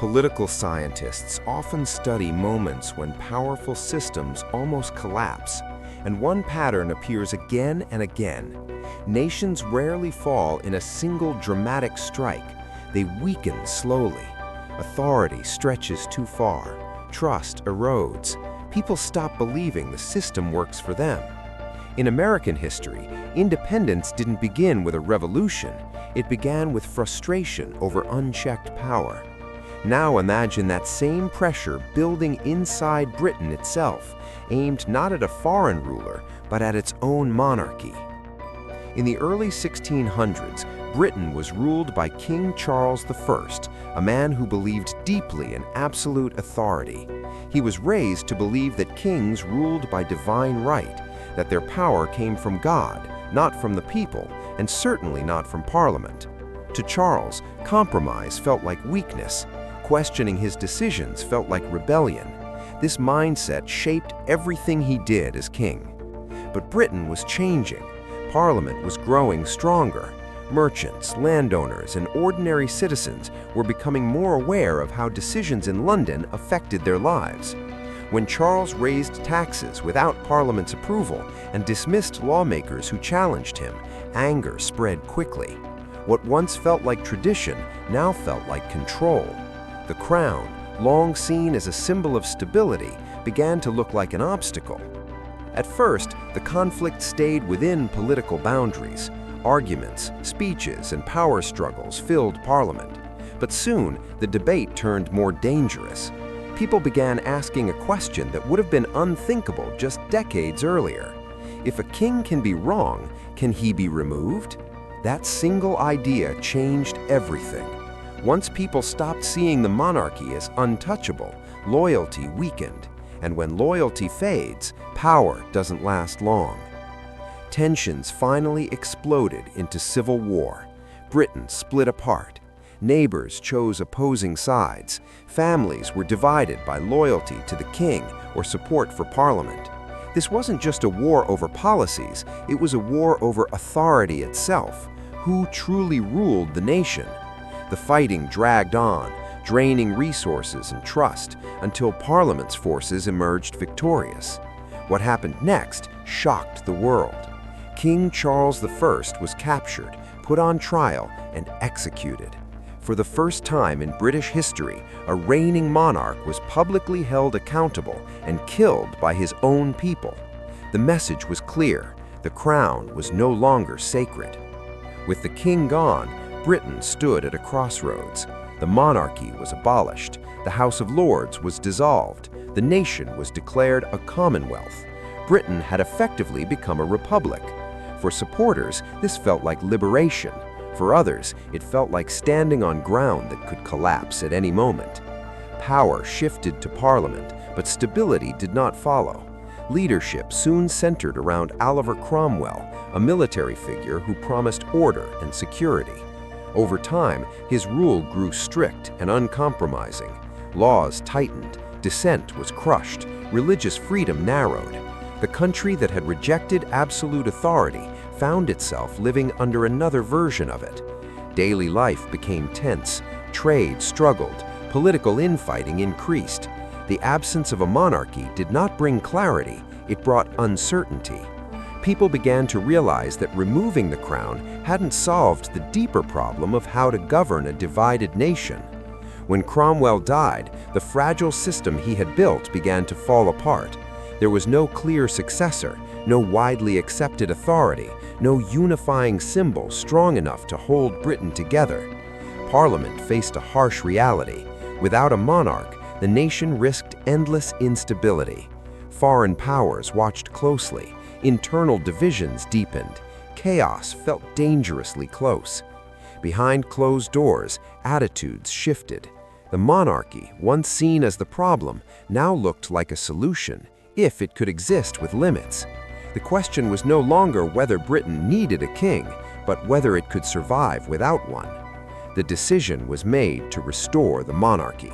Political scientists often study moments when powerful systems almost collapse, and one pattern appears again and again. Nations rarely fall in a single dramatic strike. They weaken slowly. Authority stretches too far. Trust erodes. People stop believing the system works for them. In American history, independence didn't begin with a revolution. It began with frustration over unchecked power. Now imagine that same pressure building inside Britain itself, aimed not at a foreign ruler, but at its own monarchy. In the early 1600s, Britain was ruled by King Charles I, a man who believed deeply in absolute authority. He was raised to believe that kings ruled by divine right, that their power came from God, not from the people, and certainly not from Parliament. To Charles, compromise felt like weakness. Questioning his decisions felt like rebellion. This mindset shaped everything he did as king. But Britain was changing. Parliament was growing stronger. Merchants, landowners, and ordinary citizens were becoming more aware of how decisions in London affected their lives. When Charles raised taxes without Parliament's approval and dismissed lawmakers who challenged him, anger spread quickly. What once felt like tradition now felt like control. The crown, long seen as a symbol of stability, began to look like an obstacle. At first, the conflict stayed within political boundaries. Arguments, speeches, and power struggles filled Parliament. But soon, the debate turned more dangerous. People began asking a question that would have been unthinkable just decades earlier. If a king can be wrong, can he be removed? That single idea changed everything. Once people stopped seeing the monarchy as untouchable, loyalty weakened. And when loyalty fades, power doesn't last long. Tensions finally exploded into civil war. Britain split apart. Neighbors chose opposing sides. Families were divided by loyalty to the king or support for Parliament. This wasn't just a war over policies, it was a war over authority itself. Who truly ruled the nation? The fighting dragged on, draining resources and trust, until Parliament's forces emerged victorious. What happened next shocked the world. King Charles I was captured, put on trial, and executed. For the first time in British history, a reigning monarch was publicly held accountable and killed by his own people. The message was clear: the crown was no longer sacred. With the king gone, Britain stood at a crossroads. The monarchy was abolished, the House of Lords was dissolved, the nation was declared a commonwealth. Britain had effectively become a republic. For supporters, this felt like liberation. For others, it felt like standing on ground that could collapse at any moment. Power shifted to Parliament, but stability did not follow. Leadership soon centered around Oliver Cromwell, a military figure who promised order and security. Over time, his rule grew strict and uncompromising. Laws tightened, dissent was crushed, religious freedom narrowed. The country that had rejected absolute authority found itself living under another version of it. Daily life became tense, trade struggled, political infighting increased. The absence of a monarchy did not bring clarity, it brought uncertainty. People began to realize that removing the crown hadn't solved the deeper problem of how to govern a divided nation. When Cromwell died, the fragile system he had built began to fall apart. There was no clear successor, no widely accepted authority, no unifying symbol strong enough to hold Britain together. Parliament faced a harsh reality. Without a monarch, the nation risked endless instability. Foreign powers watched closely. Internal divisions deepened. Chaos felt dangerously close. Behind closed doors, attitudes shifted. The monarchy, once seen as the problem, now looked like a solution, if it could exist with limits. The question was no longer whether Britain needed a king, but whether it could survive without one. The decision was made to restore the monarchy.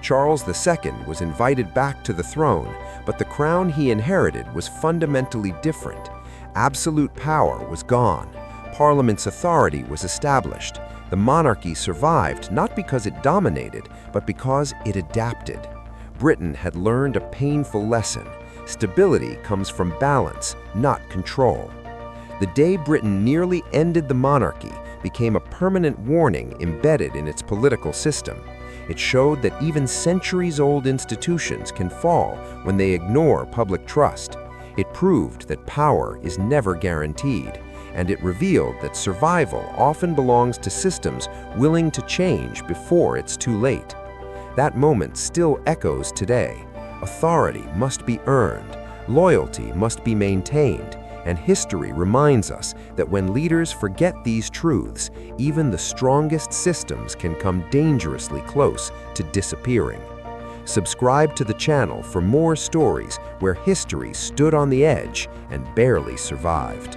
Charles II was invited back to the throne, but the crown he inherited was fundamentally different. Absolute power was gone. Parliament's authority was established. The monarchy survived not because it dominated, but because it adapted. Britain had learned a painful lesson. Stability comes from balance, not control. The day Britain nearly ended the monarchy became a permanent warning embedded in its political system. It showed that even centuries-old institutions can fall when they ignore public trust. It proved that power is never guaranteed, and it revealed that survival often belongs to systems willing to change before it's too late. That moment still echoes today. Authority must be earned, loyalty must be maintained, and history reminds us that when leaders forget these truths, even the strongest systems can come dangerously close to disappearing. Subscribe to the channel for more stories where history stood on the edge and barely survived.